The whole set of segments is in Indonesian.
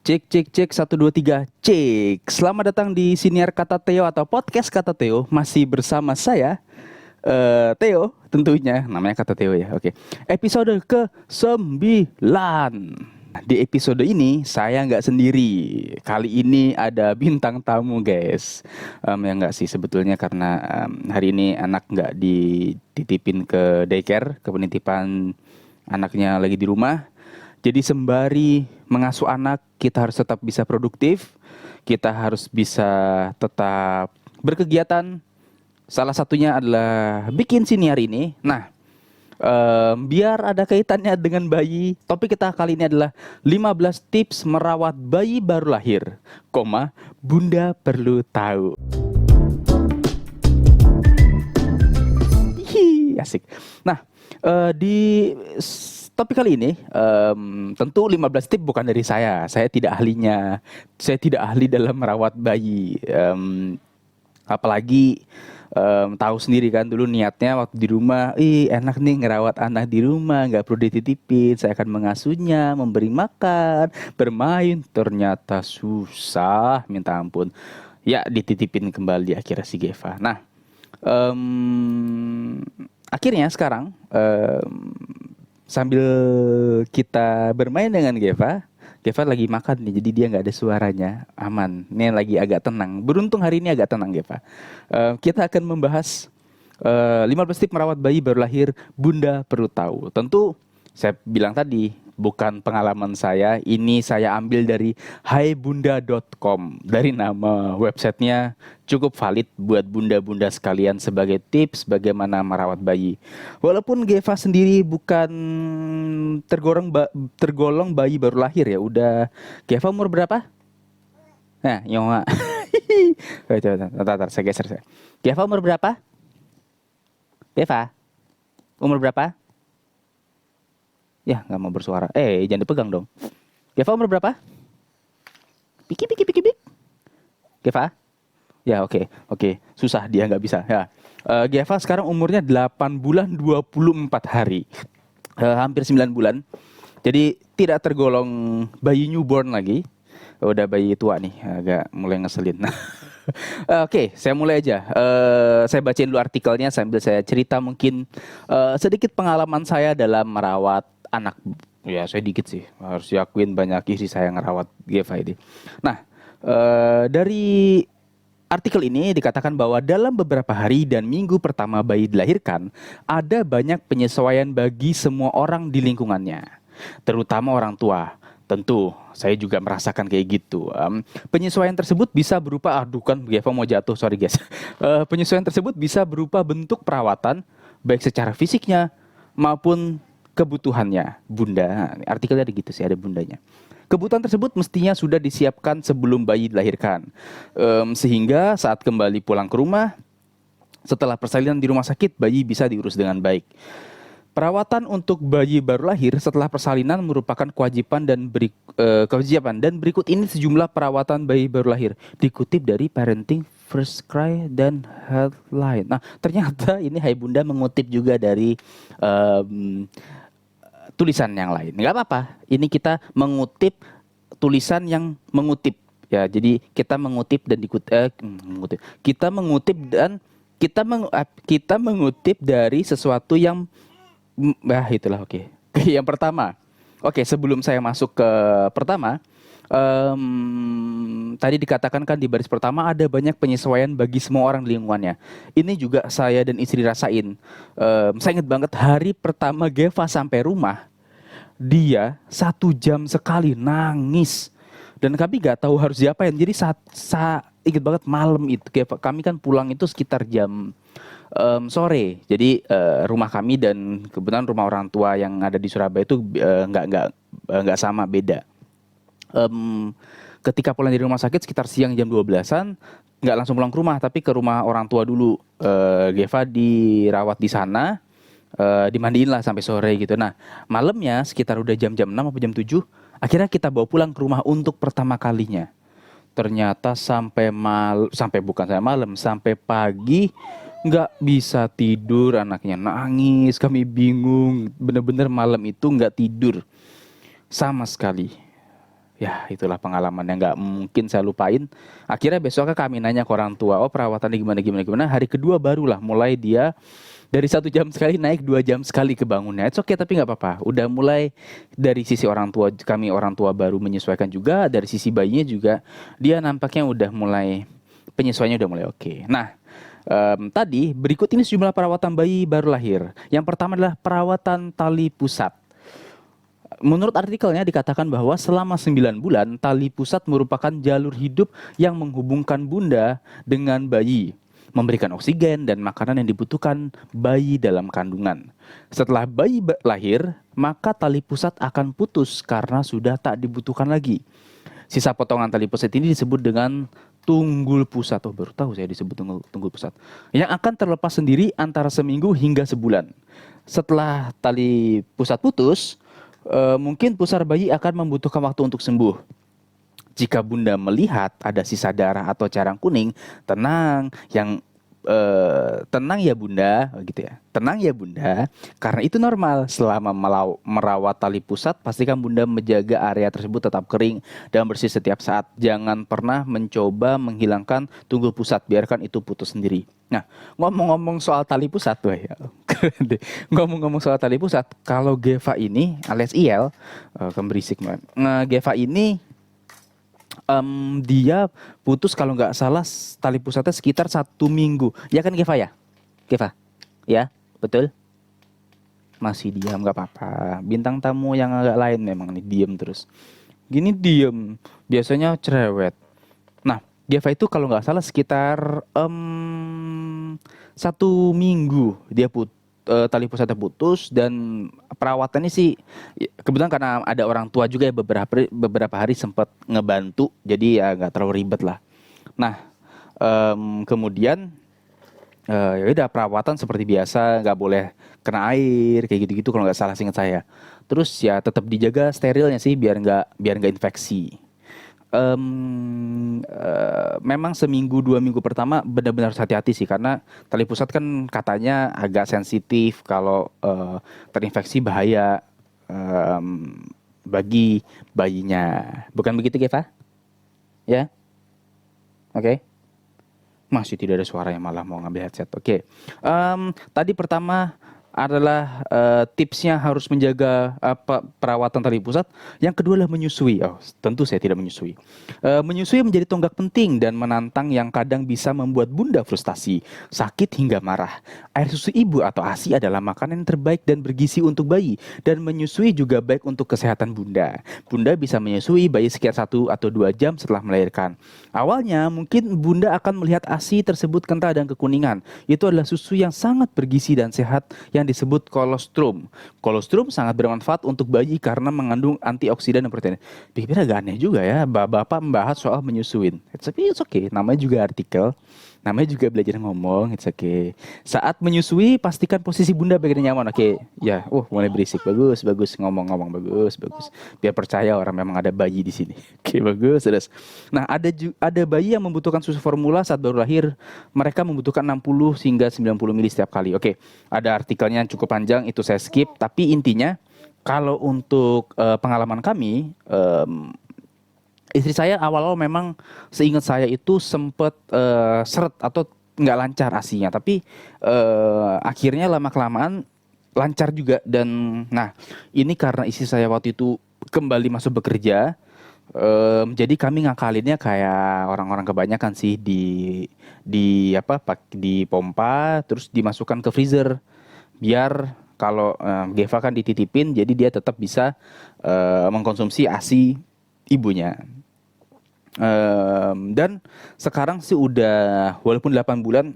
Cek cek cek 1 2 3 cek. Selamat datang di Siniar Kata Theo atau podcast Kata Theo. Masih bersama saya Theo tentunya. Namanya Kata Theo ya. Oke. Episode ke-9. Di episode ini saya nggak sendiri. Kali ini ada bintang tamu guys. Ya nggak sih sebetulnya karena hari ini anak nggak dititipin ke daycare, ke penitipan anaknya lagi di rumah. Jadi sembari mengasuh anak, kita harus tetap bisa produktif, kita harus bisa tetap berkegiatan. Salah satunya adalah bikin siniar ini. Nah, biar ada kaitannya dengan bayi, topik kita kali ini adalah 15 tips merawat bayi baru lahir, Bunda perlu tahu. Hihi, asik. Nah, di topik kali ini tentu 15 tips bukan dari saya. Saya tidak ahlinya. Saya tidak ahli dalam merawat bayi. Apalagi tahu sendiri kan dulu niatnya waktu di rumah, enak nih ngerawat anak di rumah, nggak perlu dititipin. Saya akan mengasuhnya, memberi makan, bermain. Ternyata susah, minta ampun. Ya dititipin kembali akhirnya si Geva. Nah, akhirnya sekarang sambil kita bermain dengan Geva lagi makan nih, jadi dia nggak ada suaranya, aman. Ini lagi agak tenang. Beruntung hari ini agak tenang Geva. Kita akan membahas 15 tips merawat bayi baru lahir, Bunda perlu tahu. Tentu saya bilang tadi bukan pengalaman saya, ini saya ambil dari haibunda.com. Dari nama websitenya cukup valid buat bunda-bunda sekalian sebagai tips bagaimana merawat bayi. Walaupun Geva sendiri bukan tergolong bayi baru lahir ya. Udah, Geva umur berapa? Nah, Nyoha. Bentar, saya geser saya. Geva umur berapa? Geva, umur berapa? Ya, nggak mau bersuara. Jangan dipegang dong. Geva umur berapa? Piki. Geva? Ya, oke. Susah dia nggak bisa. Ya. Geva sekarang umurnya 8 bulan 24 hari. Hampir 9 bulan. Jadi tidak tergolong bayi newborn lagi. Udah bayi tua nih, agak mulai ngeselin. Oke, saya mulai aja. Saya bacain dulu artikelnya sambil saya cerita mungkin sedikit pengalaman saya dalam merawat anak. Ya, saya dikit sih. Harus diakuin banyak istri saya ngerawat Geva ini. Nah, dari artikel ini dikatakan bahwa dalam beberapa hari dan minggu pertama bayi dilahirkan, ada banyak penyesuaian bagi semua orang di lingkungannya, terutama orang tua. Tentu, saya juga merasakan kayak gitu. Penyesuaian tersebut bisa berupa, Geva mau jatuh, sorry guys. Penyesuaian tersebut bisa berupa bentuk perawatan, baik secara fisiknya maupun kebutuhannya. Bunda, artikelnya ada gitu sih, ada bundanya. Kebutuhan tersebut mestinya sudah disiapkan sebelum bayi dilahirkan. Sehingga saat kembali pulang ke rumah, setelah persalinan di rumah sakit, bayi bisa diurus dengan baik. Perawatan untuk bayi baru lahir setelah persalinan merupakan kewajiban dan berikut ini sejumlah perawatan bayi baru lahir dikutip dari Parenting First Cry dan Healthline. Nah, ternyata ini Hai Bunda mengutip juga dari tulisan yang lain. Nggak apa-apa. Ini kita mengutip tulisan yang mengutip. Ya, jadi kita mengutip dan mengutip. Kita mengutip dan kita mengutip dari sesuatu yang itulah oke. Yang pertama. Oke, sebelum saya masuk ke pertama, tadi dikatakan kan di baris pertama ada banyak penyesuaian bagi semua orang di lingkungannya. Ini juga saya dan istri rasain. Saya ingat banget hari pertama Geva sampai rumah, dia 1 jam sekali nangis. Dan kami gak tahu harus diapain. Jadi ingat banget malam itu Geva, kami kan pulang itu sekitar jam sore. Jadi rumah kami dan kebetulan rumah orang tua yang ada di Surabaya itu nggak sama, beda. Ketika pulang dari rumah sakit sekitar siang jam 12-an, nggak langsung pulang ke rumah tapi ke rumah orang tua dulu. Geva dirawat di sana, dimandiin lah sampai sore gitu. Nah, malamnya sekitar udah jam 6 atau jam 7, akhirnya kita bawa pulang ke rumah untuk pertama kalinya. Ternyata sampai pagi nggak bisa tidur, anaknya nangis, kami bingung, bener-bener malam itu nggak tidur sama sekali. Ya, itulah pengalaman yang nggak mungkin saya lupain. Akhirnya besoknya kami nanya ke orang tua, oh perawatannya gimana, gimana, gimana. Hari kedua barulah mulai dia dari 1 jam sekali naik 2 jam sekali kebangunnya. It's okay, tapi nggak apa-apa. Udah mulai dari sisi orang tua, kami orang tua baru menyesuaikan juga. Dari sisi bayinya juga, dia nampaknya udah mulai, penyesuaiannya udah mulai oke. Nah, tadi berikut ini sejumlah perawatan bayi baru lahir. Yang pertama adalah perawatan tali pusat. Menurut artikelnya dikatakan bahwa selama 9 bulan, tali pusat merupakan jalur hidup yang menghubungkan bunda dengan bayi, memberikan oksigen dan makanan yang dibutuhkan bayi dalam kandungan. Setelah bayi lahir, maka tali pusat akan putus karena sudah tak dibutuhkan lagi. Sisa potongan tali pusat ini disebut dengan tunggul pusat. Oh, baru tahu saya disebut tunggul pusat. Yang akan terlepas sendiri antara seminggu hingga sebulan. Setelah tali pusat putus, mungkin pusar bayi akan membutuhkan waktu untuk sembuh. Jika bunda melihat ada sisa darah atau carang kuning, tenang, tenang ya bunda, gitu ya. Tenang ya bunda, karena itu normal. Selama merawat tali pusat, pastikan bunda menjaga area tersebut tetap kering dan bersih setiap saat. Jangan pernah mencoba menghilangkan tunggul pusat, biarkan itu putus sendiri. Nah, ngomong-ngomong soal tali pusat tuh ya. Ngomong-ngomong soal tali pusat, kalau Geva ini alias IL, kan berisik banget. Nah, Geva ini dia putus kalau nggak salah tali pusatnya sekitar 1 minggu. Ya kan Geva ya? Geva? Ya, betul? Masih diam, nggak apa-apa. Bintang tamu yang agak lain memang nih, diam terus. Gini diam, biasanya cerewet. Nah, Geva itu kalau nggak salah sekitar 1 minggu dia tali pusatnya putus, dan perawatannya sih kebetulan karena ada orang tua juga ya, beberapa hari sempat ngebantu, jadi ya nggak terlalu ribet lah. Nah, kemudian ya udah perawatan seperti biasa, nggak boleh kena air kayak gitu-gitu kalau nggak salah seingat saya. Terus ya tetap dijaga sterilnya sih biar nggak infeksi. Memang seminggu 2 minggu pertama benar-benar harus hati-hati sih, karena tali pusat kan katanya agak sensitif, kalau terinfeksi bahaya bagi bayinya. Bukan begitu, Geva? Ya, oke. Masih tidak ada suara, yang malah mau ngambil headset. Oke. Tadi pertama adalah tipsnya harus menjaga perawatan tali pusat. Yang kedua adalah menyusui. Oh, tentu saya tidak menyusui. Menyusui menjadi tonggak penting dan menantang yang kadang bisa membuat bunda frustasi, sakit hingga marah. Air susu ibu atau ASI adalah makanan yang terbaik dan bergizi untuk bayi, dan menyusui juga baik untuk kesehatan bunda. Bunda bisa menyusui bayi sekitar 1 atau 2 jam setelah melahirkan. Awalnya mungkin bunda akan melihat ASI tersebut kental dan kekuningan. Itu adalah susu yang sangat bergizi dan sehat yang disebut kolostrum. Kolostrum sangat bermanfaat untuk bayi karena mengandung antioksidan dan protein. Pikir agak aneh juga ya, bapak membahas soal menyusuin. It's okay, namanya juga artikel. Namanya juga belajar ngomong, it's okay. Saat menyusui, pastikan posisi bunda bagian nyaman. Oke, ya, mulai berisik. Bagus, ngomong-ngomong, bagus. Biar percaya orang memang ada bayi di sini. Oke, bagus, terus. Nah, ada bayi yang membutuhkan susu formula saat baru lahir. Mereka membutuhkan 60 hingga 90 mili setiap kali. Oke, ada artikelnya yang cukup panjang, itu saya skip. Tapi intinya, kalau untuk pengalaman kami, istri saya awal-awal memang seingat saya itu sempat seret atau nggak lancar ASINya, tapi akhirnya lama-kelamaan lancar juga. Dan nah, ini karena istri saya waktu itu kembali masuk bekerja, jadi kami ngakalinnya kayak orang-orang kebanyakan sih, di pompa terus dimasukkan ke freezer, biar kalau Geva kan dititipin, jadi dia tetap bisa mengkonsumsi ASI ibunya. Dan sekarang sih udah, walaupun 8 bulan,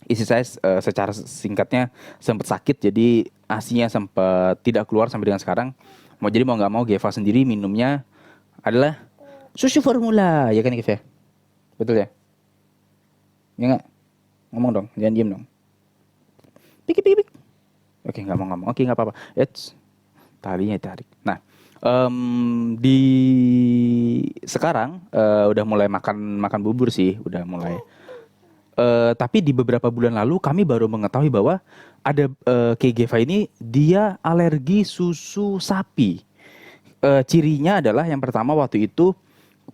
istri saya secara singkatnya sempat sakit, jadi ASINya sempat tidak keluar sampai dengan sekarang. Jadi mau nggak mau Geva sendiri minumnya adalah susu formula, ya kan Geva? Betul ya? Ya nggak? Ngomong dong, jangan diem dong. Pik. Oke, nggak mau ngomong. Oke, nggak apa-apa. Talinya tarik. Nah, di sekarang udah mulai makan bubur sih, udah mulai. Tapi di beberapa bulan lalu kami baru mengetahui bahwa ada Geva ini dia alergi susu sapi. Cirinya adalah yang pertama waktu itu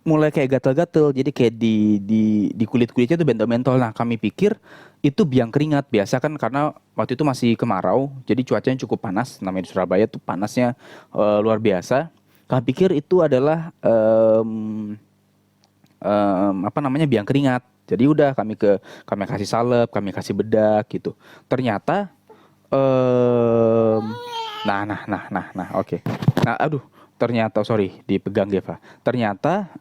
mulai kayak gatal-gatal, jadi kayak di kulit-kulitnya tuh bentol-bentol. Nah, kami pikir itu biang keringat. Biasa kan karena waktu itu masih kemarau, jadi cuacanya cukup panas. Namanya di Surabaya tuh panasnya luar biasa. Kami pikir itu adalah apa namanya biang keringat. Jadi udah kami kasih salep, kami kasih bedak gitu. Ternyata em, oke. Nah, aduh, ternyata sorry dipegang Geva. Ternyata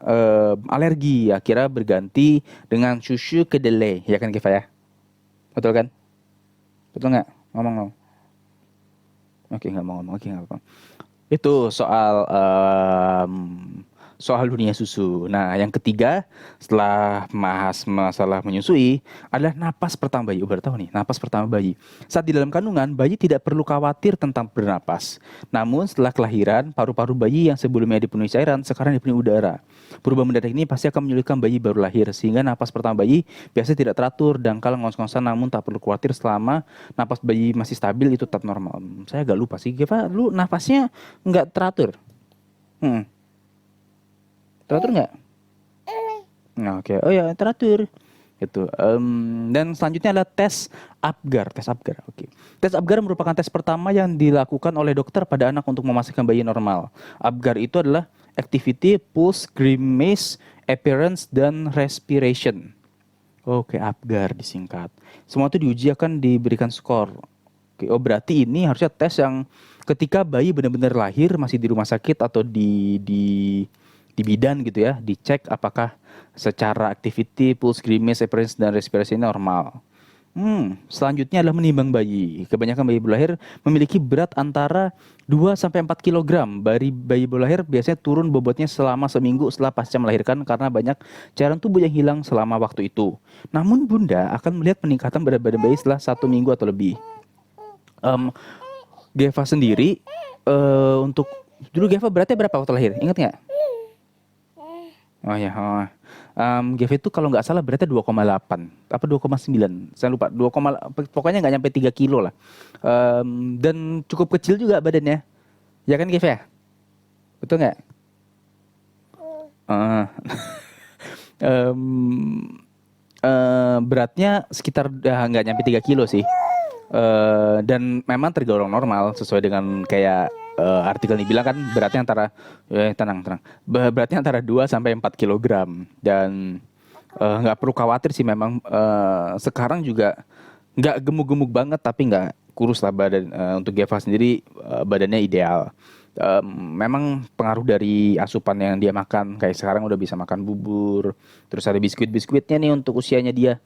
alergi akhirnya berganti dengan susu kedelai, ya kan Geva ya? Betul kan? Betul nggak? Ngomong ngomong. Oke nggak mau ngomong, oke nggak apa-apa. Itu soal dunia susu. Nah, yang ketiga setelah bahas masalah menyusui adalah napas pertama bayi. Baru tahu nih, napas pertama bayi. Saat di dalam kandungan, bayi tidak perlu khawatir tentang bernapas. Namun setelah kelahiran, paru-paru bayi yang sebelumnya dipenuhi cairan sekarang dipenuhi udara. Perubahan mendadak ini pasti akan menyulitkan bayi baru lahir sehingga napas pertama bayi biasanya tidak teratur dan kalau ngos-ngosan, namun tak perlu khawatir selama napas bayi masih stabil itu tetap normal. Saya agak lupa sih, Geva, lu napasnya nggak teratur? Hmm. Teratur nggak? Nah, oke. Oh ya, teratur. Gitu. Dan selanjutnya adalah tes Apgar. Tes Apgar. Oke. Tes Apgar merupakan tes pertama yang dilakukan oleh dokter pada anak untuk memastikan bayi normal. Apgar itu adalah activity, pulse, grimace, appearance, dan respiration. Oke, Apgar disingkat. Semua itu diuji akan diberikan skor. Oke, oh berarti ini harusnya tes yang ketika bayi benar-benar lahir masih di rumah sakit atau di bidan gitu ya, dicek apakah secara activity, pulse, grimace, appearance, dan respirasi ini normal. Selanjutnya adalah menimbang bayi. Kebanyakan bayi baru lahir memiliki berat antara 2 sampai 4 kg. Bayi baru lahir biasanya turun bobotnya selama seminggu setelah pasca melahirkan karena banyak cairan tubuh yang hilang selama waktu itu. Namun bunda akan melihat peningkatan berat badan bayi setelah 1 minggu atau lebih. Geva sendiri untuk dulu Geva beratnya berapa waktu lahir? Ingat nggak? Oh ya, Geva itu kalau nggak salah beratnya 2,8 apa 2,9, saya lupa, pokoknya nggak nyampe 3 kilo lah. Dan cukup kecil juga badannya, ya kan Geva ya? Betul nggak? Uh, em, beratnya sekitar nggak nyampe 3 kilo sih. Dan memang tergolong normal sesuai dengan kayak artikel ini bilang kan beratnya antara tenang. Beratnya antara 2 sampai 4 kilogram dan nggak perlu khawatir sih memang sekarang juga nggak gemuk-gemuk banget tapi nggak kurus lah badan. Untuk Geva sendiri badannya ideal. Memang pengaruh dari asupan yang dia makan, kayak sekarang udah bisa makan bubur, terus ada biskuitnya nih untuk usianya dia.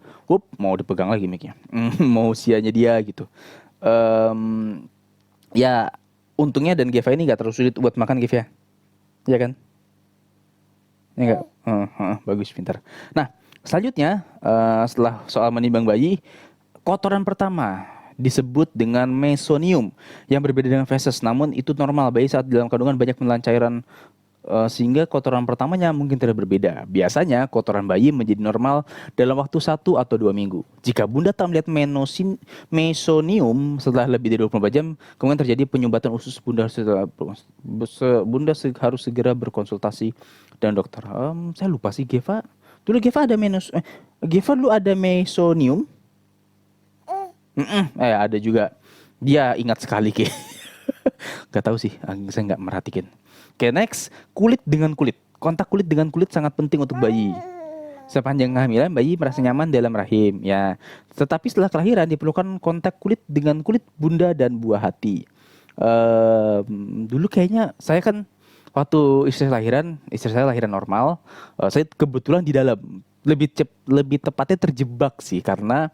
Mau dipegang lagi mic-nya. Mau usianya dia gitu. Ya untungnya dan Geva ini nggak terlalu sulit buat makan Geva, ya kan? Ya enggak? Bagus, pintar. Nah, selanjutnya setelah soal menimbang bayi, kotoran pertama disebut dengan mesonium yang berbeda dengan feses, namun itu normal bayi saat dalam kandungan banyak menelan cairan sehingga kotoran pertamanya mungkin tidak berbeda. Biasanya kotoran bayi menjadi normal dalam waktu 1 atau 2 minggu. Jika bunda tak melihat mesonium setelah lebih dari 24 jam, kemudian terjadi penyumbatan usus, bunda harus segera berkonsultasi dengan dokter. Saya lupa sih Geva. Dulu Geva ada Geva dulu ada mesonium. Ada juga. Dia ingat sekali Ki. Gak tahu sih, saya nggak merhatiin. Oke, next, kulit dengan kulit. Kontak kulit dengan kulit sangat penting untuk bayi. Sepanjang kehamilan bayi merasa nyaman dalam rahim, ya. Tetapi setelah kelahiran diperlukan kontak kulit dengan kulit bunda dan buah hati. Dulu kayaknya saya kan waktu istri saya lahiran normal. Saya kebetulan di dalam lebih tepatnya terjebak sih karena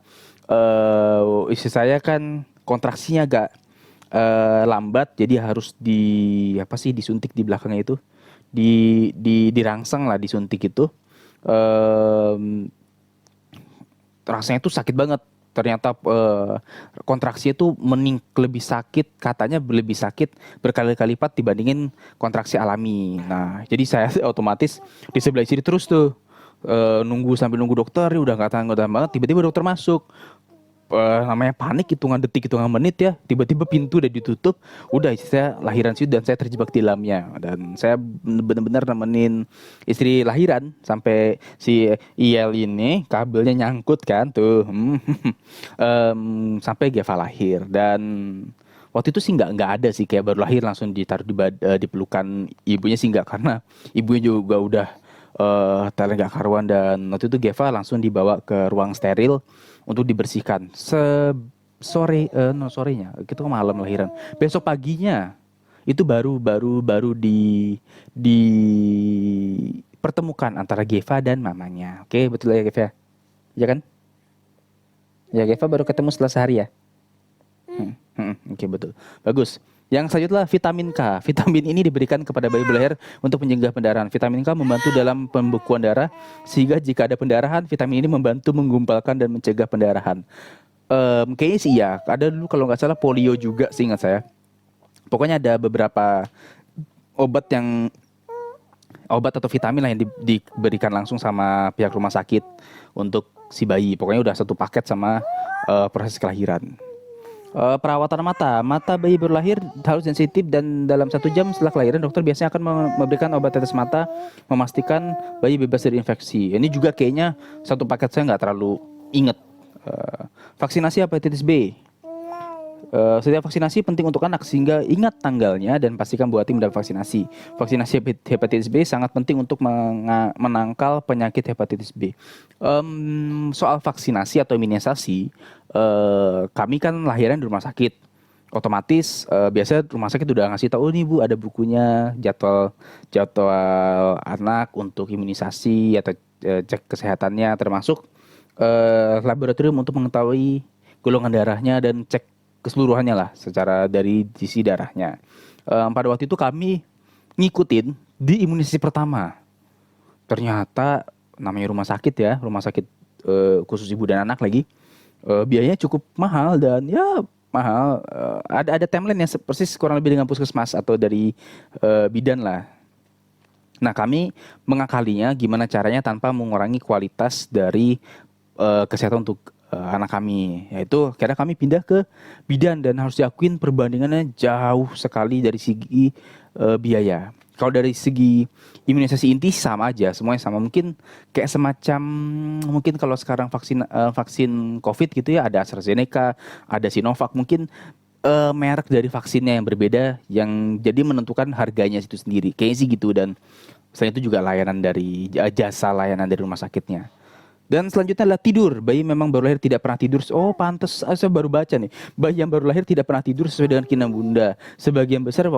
istri saya kan kontraksinya agak lambat, jadi harus disuntik di belakangnya itu, dirangsang lah, disuntik itu. Rasanya itu sakit banget. Ternyata kontraksi itu lebih sakit, katanya lebih sakit berkali-kali lipat dibandingin kontraksi alami. Nah, jadi saya otomatis di sebelah sini terus tuh nunggu sambil nunggu dokter, udah nggak tahan banget. Tiba-tiba dokter masuk. namanya panik, hitungan detik, hitungan menit ya, tiba-tiba pintu udah ditutup, udah saya lahiran sih dan saya terjebak di dalamnya, dan saya benar-benar nemenin istri lahiran sampai si IL ini kabelnya nyangkut kan tuh. Sampai Geva lahir. Dan waktu itu sih nggak ada sih kayak baru lahir langsung ditaruh di pelukan ibunya sih nggak, karena ibunya juga udah talent gak karuan, dan waktu itu Geva langsung dibawa ke ruang steril untuk dibersihkan. Sorenya itu kan malam lahiran. Besok paginya itu baru dipertemukan antara Geva dan mamanya. Oke, betul ya Geva? Ya kan? Ya, Geva baru ketemu setelah sehari ya. Oke, betul. Bagus. Yang selanjutnya vitamin K. Vitamin ini diberikan kepada bayi berlahir untuk mencegah pendarahan. Vitamin K membantu dalam pembekuan darah, sehingga jika ada pendarahan, vitamin ini membantu menggumpalkan dan mencegah pendarahan. Kayaknya sih ya. Ada dulu kalau nggak salah polio juga sih, ingat saya. Pokoknya ada beberapa obat atau vitamin lah yang diberikan langsung sama pihak rumah sakit untuk si bayi. Pokoknya udah satu paket sama proses kelahiran. Perawatan mata bayi baru lahir harus sensitif, dan dalam 1 jam setelah kelahiran dokter biasanya akan memberikan obat tetes mata, memastikan bayi bebas dari infeksi. Ini juga kayaknya satu paket, saya nggak terlalu inget. Vaksinasi hepatitis B. Setiap vaksinasi penting untuk anak, sehingga ingat tanggalnya dan pastikan buat tim mendapat vaksinasi. Vaksinasi hepatitis B sangat penting untuk menangkal penyakit hepatitis B. Soal vaksinasi atau imunisasi, kami kan lahiran di rumah sakit. Otomatis biasanya rumah sakit udah ngasih tahu nih Bu, ada bukunya jadwal anak untuk imunisasi atau cek kesehatannya, termasuk laboratorium untuk mengetahui golongan darahnya dan cek keseluruhannya lah secara dari isi darahnya. Pada waktu itu kami ngikutin di imunisasi pertama. Ternyata namanya rumah sakit khusus ibu dan anak lagi, biayanya cukup mahal, dan ya mahal. Ada timeline yang persis kurang lebih dengan puskesmas atau dari bidan lah. Nah, kami mengakalinya gimana caranya tanpa mengurangi kualitas dari kesehatan untuk anak kami, yaitu karena kami pindah ke bidan, dan harus diakuin perbandingannya jauh sekali dari segi biaya. Kalau dari segi imunisasi inti sama aja, semuanya sama. Mungkin kayak semacam, mungkin kalau sekarang vaksin COVID gitu ya, ada AstraZeneca, ada Sinovac, mungkin merek dari vaksinnya yang berbeda yang jadi menentukan harganya itu sendiri. Kayaknya sih gitu. Dan selain itu juga layanan dari jasa layanan dari rumah sakitnya. Dan selanjutnya adalah tidur. Bayi memang baru lahir tidak pernah tidur. Oh, pantas, saya baru baca nih. Bayi yang baru lahir tidak pernah tidur sesuai dengan keinginan bunda. Sebagian besar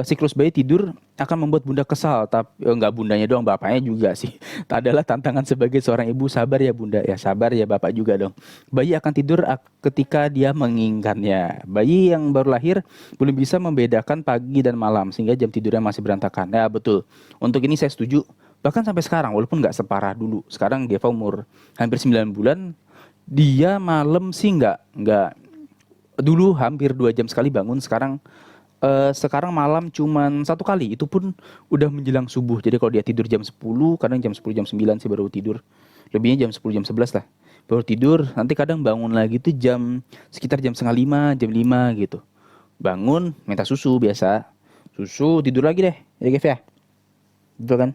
siklus bayi tidur akan membuat bunda kesal. Tapi enggak bundanya doang, bapaknya juga sih. Adalah tantangan sebagai seorang ibu. Sabar ya bunda, ya sabar ya bapak juga dong. Bayi akan tidur ketika dia menginginkannya. Bayi yang baru lahir belum bisa membedakan pagi dan malam, sehingga jam tidurnya masih berantakan. Ya betul. Untuk ini saya setuju. Bahkan sampai sekarang, walaupun nggak separah dulu. Sekarang Geva umur hampir 9 bulan. Dia malam sih nggak. Dulu hampir 2 jam sekali bangun. Sekarang malam cuman 1 kali. Itu pun udah menjelang subuh. Jadi kalau dia tidur jam 10, kadang jam 10, jam 9 sih baru tidur. Lebihnya jam 10, jam 11 lah. Baru tidur, nanti kadang bangun lagi tuh sekitar jam 4:30, jam 5 gitu. Bangun, minta susu biasa. Susu, tidur lagi deh. Ya Geva ya? Betul kan?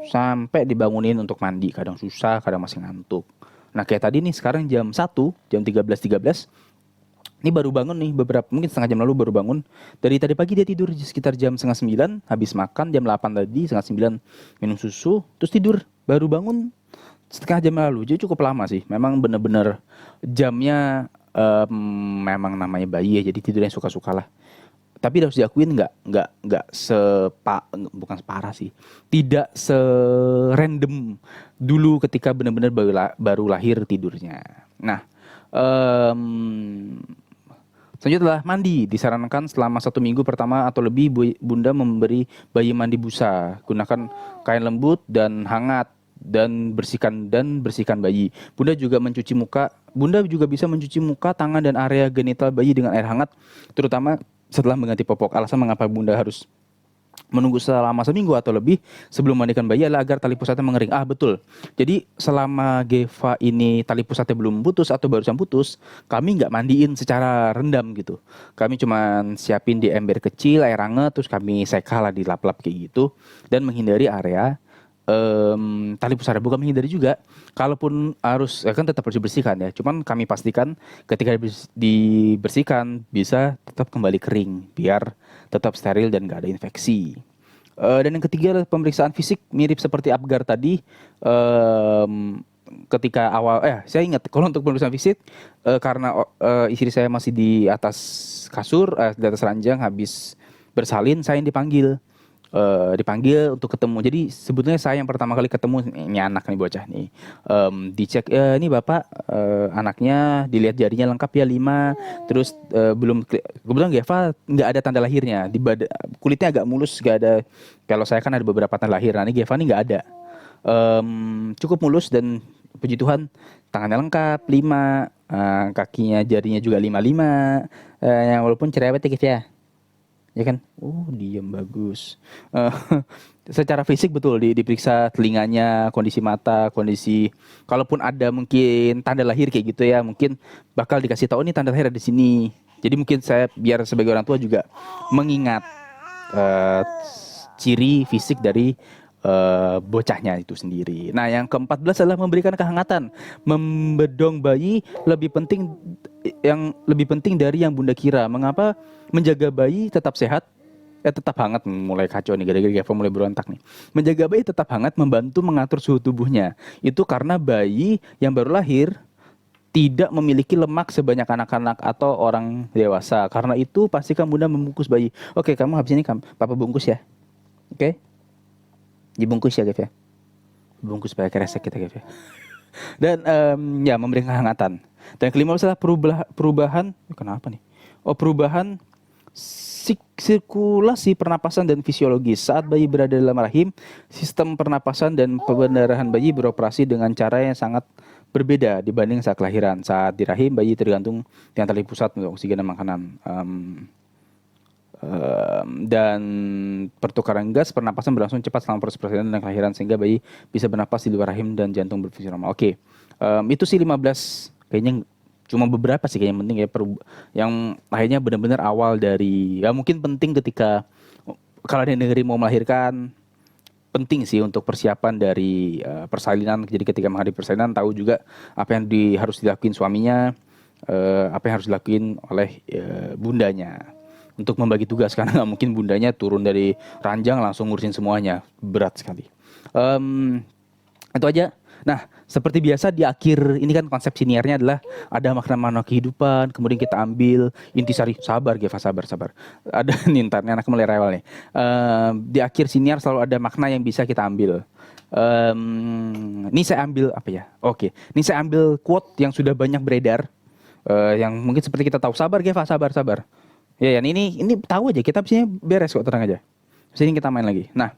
Sampai dibangunin untuk mandi, kadang susah, kadang masih ngantuk. Nah kayak tadi nih, sekarang jam 1, jam 13.13, ini baru bangun nih, mungkin setengah jam lalu baru bangun. Dari tadi pagi dia tidur sekitar jam 8:30, habis makan jam 8 tadi, 8:30 minum susu, terus tidur, baru bangun setengah jam lalu. Jadi cukup lama sih, memang bener-bener jamnya memang namanya bayi ya, jadi tidurnya suka-suka lah. Tapi harus diakuin bukan separah sih, tidak serandom dulu ketika benar-benar baru lahir tidurnya. Nah, selanjutnya mandi. Disarankan selama 1 minggu pertama atau lebih bunda memberi bayi mandi busa. Gunakan kain lembut dan hangat dan bersihkan bayi. Bunda juga bisa mencuci muka, tangan dan area genital bayi dengan air hangat, terutama setelah mengganti popok. Alasan mengapa bunda harus menunggu selama seminggu atau lebih sebelum memandikan bayi adalah agar tali pusatnya mengering. Betul. Jadi selama Geva ini tali pusatnya belum putus atau barusan putus, kami nggak mandiin secara rendam gitu. Kami cuman siapin di ember kecil air hangat, terus kami seka lah di lap-lap kayak gitu, dan menghindari area tali pusar. Bukan menghindari juga, kalaupun harus kan tetap harus dibersihkan ya, cuman kami pastikan ketika dibersihkan bisa tetap kembali kering biar tetap steril dan gak ada infeksi. Dan yang ketiga adalah pemeriksaan fisik, mirip seperti Apgar tadi. Ketika awal saya ingat kalau untuk pemeriksaan fisik, karena istri saya masih di atas kasur, di atas ranjang habis bersalin, saya yang dipanggil untuk ketemu. Jadi sebetulnya saya yang pertama kali ketemu ini anak nih, bocah nih. Dicek, ini bapak, anaknya dilihat jarinya lengkap ya 5. Terus belum, kebetulan Geva nggak ada tanda lahirnya, kulitnya agak mulus, nggak ada. Kalau saya kan ada beberapa tanda lahir, nah ini Geva nih nggak ada. Cukup mulus dan puji Tuhan tangannya lengkap 5, kakinya jarinya juga 5. Yang walaupun cerewet ya, ya kan? Diam, bagus. Secara fisik betul diperiksa telinganya, kondisi mata, kondisi kalaupun ada mungkin tanda lahir kayak gitu ya, mungkin bakal dikasih tahu nih tanda lahir ada di sini. Jadi mungkin saya biar sebagai orang tua juga mengingat ciri fisik dari bocahnya itu sendiri. Nah, yang ke-14 adalah memberikan kehangatan. Membedong bayi lebih penting dari yang Bunda kira. Mengapa menjaga bayi tetap sehat, tetap hangat, mulai kacau nih gara-gara Geva mulai berontak nih. Menjaga bayi tetap hangat membantu mengatur suhu tubuhnya. Itu karena bayi yang baru lahir tidak memiliki lemak sebanyak anak-anak atau orang dewasa. Karena itu pastikan Bunda membungkus bayi. Oke, kamu habis ini Papa bungkus ya. Oke? Dibungkus ya, Gev ya. Bungkus supaya kresek kita, Gev ya. Dan ya memberikan kehangatan. Dan kelima adalah perubahan kenapa nih? Perubahan sirkulasi pernapasan dan fisiologis. Saat bayi berada dalam rahim, sistem pernapasan dan pendarahan bayi beroperasi dengan cara yang sangat berbeda dibanding saat kelahiran. Saat di rahim, bayi tergantung dengan tali pusat untuk oksigen dan makanan. Dan pertukaran gas pernapasan berlangsung cepat selama proses persalinan dan kelahiran, sehingga bayi bisa bernapas di luar rahim dan jantung berfungsi normal. Oke. Itu sih 15. Kayaknya cuma beberapa sih kayaknya penting ya, yang akhirnya benar-benar awal dari ya mungkin penting ketika kalau ada yang dengerin mau melahirkan, penting sih untuk persiapan dari persalinan. Jadi ketika menghadapi persalinan tahu juga apa yang harus dilakuin suaminya, apa yang harus dilakuin oleh bundanya. Untuk membagi tugas, karena nggak mungkin bundanya turun dari ranjang langsung ngurusin semuanya, berat sekali. Itu aja. Nah, seperti biasa di akhir ini kan konsep siniarnya adalah ada makna-makna kehidupan, kemudian kita ambil intisari. Sabar Geva, sabar. Ada nintarnya anak mulai rewel nih. Di akhir siniar selalu ada makna yang bisa kita ambil. Ini saya ambil apa ya? Oke, ini saya ambil quote yang sudah banyak beredar, yang mungkin seperti kita tahu. Sabar Geva, sabar. Ya, ini tahu aja, kita abisnya beres kok, tenang aja. Sini kita main lagi. Nah,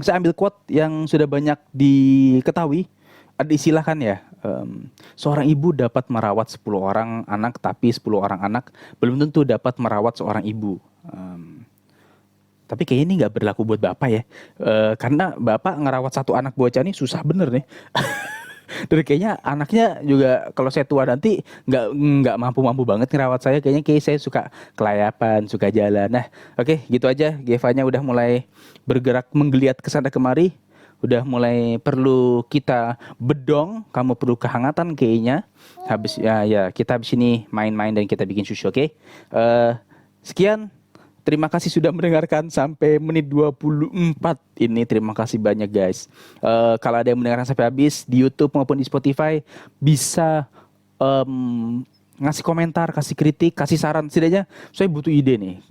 saya ambil quote yang sudah banyak diketahui. Ada istilah kan ya, seorang ibu dapat merawat 10 orang anak, tapi 10 orang anak belum tentu dapat merawat seorang ibu. Tapi kayaknya ini nggak berlaku buat bapak ya, karena bapak ngerawat satu anak bocah ini susah bener nih. Dan kayaknya anaknya juga kalau saya tua nanti nggak mampu banget ngerawat saya. Kayaknya saya suka kelayapan, suka jalan. Nah, oke, gitu aja. Gevanya udah mulai bergerak menggeliat kesana kemari. Udah mulai perlu kita bedong. Kamu perlu kehangatan kayaknya. Habis ya kita habis ini main-main dan kita bikin susu, oke? Sekian. Terima kasih sudah mendengarkan sampai menit 24 ini. Terima kasih banyak guys. Kalau ada yang mendengarkan sampai habis di YouTube maupun di Spotify, bisa ngasih komentar, kasih kritik, kasih saran. Setidaknya saya butuh ide nih.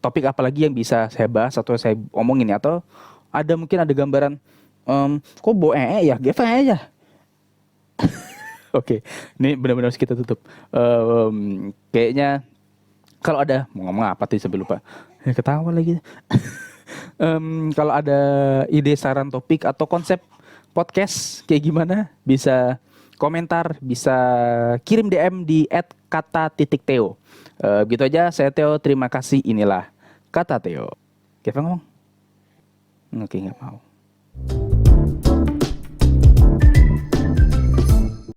Topik apa lagi yang bisa saya bahas atau saya omongin ya. Atau mungkin ada gambaran, kok ya, Geva ya. Oke, ini benar-benar harus kita tutup. Kayaknya kalau ada, mau ngomong apa tadi sampai lupa. Ketawa lagi. Kalau ada ide, saran topik atau konsep podcast kayak gimana, bisa komentar, bisa kirim DM di @kata.teo. Gitu aja, saya Theo, terima kasih, inilah Kata Theo. Keva ngomong. Oke, nggak mau.